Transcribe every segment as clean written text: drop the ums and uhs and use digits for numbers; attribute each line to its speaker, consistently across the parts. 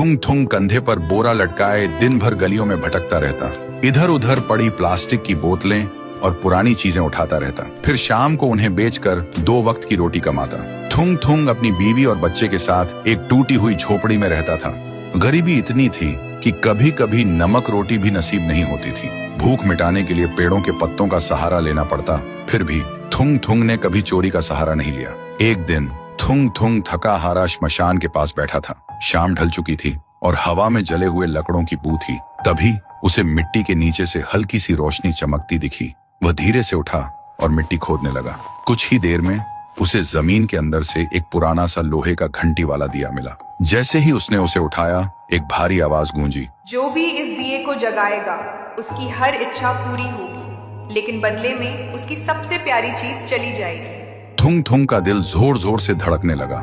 Speaker 1: थुंग थुंग कंधे पर बोरा लटकाए दिन भर गलियों में भटकता रहता। इधर उधर पड़ी प्लास्टिक की बोतलें और पुरानी चीजें उठाता रहता। फिर शाम को उन्हें बेचकर 2 वक्त की रोटी कमाता। थुंग थुंग अपनी बीवी और बच्चे के साथ एक टूटी हुई झोपड़ी में रहता था। गरीबी इतनी थी कि कभी कभी नमक रोटी भी नसीब नहीं होती थी। भूख मिटाने के लिए पेड़ों के पत्तों का सहारा लेना पड़ता। फिर भी थुंग थुंग ने कभी चोरी का सहारा नहीं लिया। एक दिन थुंग थुंग थका हारा श्मशान के पास बैठा था। शाम ढल चुकी थी और हवा में जले हुए लकड़ों की बू थी। तभी उसे मिट्टी के नीचे से हल्की सी रोशनी चमकती दिखी। वह धीरे से उठा और मिट्टी खोदने लगा। कुछ ही देर में उसे जमीन के अंदर से एक पुराना सा लोहे का घंटी वाला दिया मिला। जैसे ही उसने उसे उठाया, एक भारी आवाज गूंजी,
Speaker 2: जो भी इस दिए को जगाएगा उसकी हर इच्छा पूरी होगी, लेकिन बदले में उसकी सबसे प्यारी चीज चली जाएगी।
Speaker 1: थुंग थुंग का दिल जोर जोर से धड़कने लगा।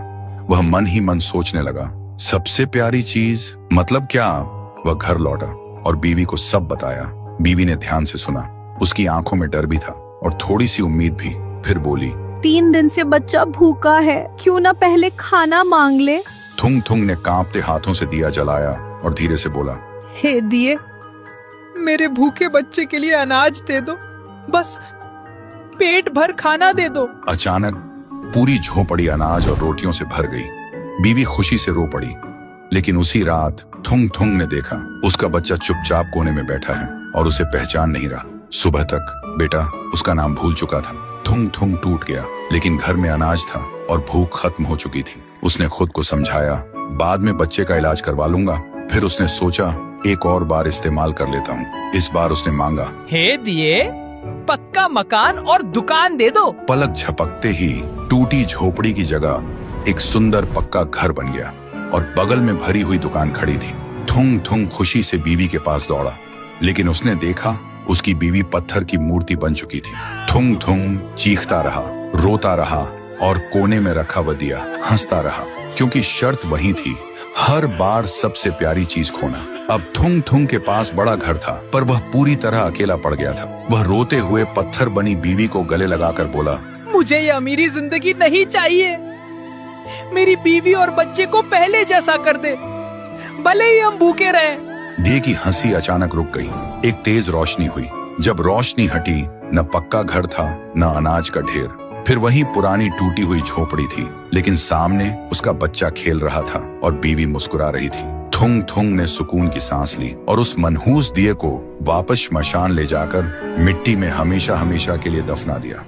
Speaker 1: वह मन ही मन सोचने लगा, सबसे प्यारी चीज मतलब क्या? वह घर लौटा और बीवी को सब बताया। बीवी ने ध्यान से सुना। उसकी आंखों में डर भी था और थोड़ी सी उम्मीद भी। फिर बोली,
Speaker 3: 3 दिन से बच्चा भूखा है, क्यों ना पहले खाना मांग ले।
Speaker 1: थुंग थुंग ने कांपते हाथों से दिया जलाया और धीरे से बोला,
Speaker 4: हे दिए, मेरे भूखे बच्चे के लिए अनाज दे दो, बस पेट भर खाना दे दो।
Speaker 1: अचानक पूरी झोपड़ी अनाज और रोटियों से भर गई। बीवी खुशी से रो पड़ी। लेकिन उसी रात थुंग थुंग ने देखा उसका बच्चा चुपचाप कोने में बैठा है और उसे पहचान नहीं रहा। सुबह तक बेटा उसका नाम भूल चुका था। थुंग थुंग टूट गया, लेकिन घर में अनाज था और भूख खत्म हो चुकी थी। उसने खुद को समझाया, बाद में बच्चे का इलाज करवा लूंगा। फिर उसने सोचा, एक और बार इस्तेमाल कर लेता हूँ। इस बार उसने मांगा,
Speaker 4: हे दिए, पक्का मकान और दुकान दे दो।
Speaker 1: पलक झपकते ही टूटी झोपड़ी की जगह एक सुंदर पक्का घर बन गया और बगल में भरी हुई दुकान खड़ी थी। थुंग थुंग खुशी से बीवी के पास दौड़ा, लेकिन उसने देखा उसकी बीवी पत्थर की मूर्ति बन चुकी थी। थुंग थुंग चीखता रहा, रोता रहा और कोने में रखा वह दिया हंसता रहा, क्योंकि शर्त वही थी, हर बार सबसे प्यारी चीज खोना। अब थुंग थुंग के पास बड़ा घर था, पर वह पूरी तरह अकेला पड़ गया था। वह रोते हुए पत्थर बनी बीवी को गले लगाकर बोला,
Speaker 4: मुझे ये अमीरी जिंदगी नहीं चाहिए। मेरी बीवी और बच्चे को पहले जैसा कर दे, भले ही हम भूखे रहे।
Speaker 1: दिए की हंसी अचानक रुक गई। एक तेज रोशनी हुई। जब रोशनी हटी, न पक्का घर था न अनाज का ढेर। फिर वही पुरानी टूटी हुई झोपड़ी थी, लेकिन सामने उसका बच्चा खेल रहा था और बीवी मुस्कुरा रही थी। थुंग थुंग ने सुकून की सांस ली और उस मनहूस दिए को वापस श्मशान ले जाकर मिट्टी में हमेशा हमेशा के लिए दफना दिया।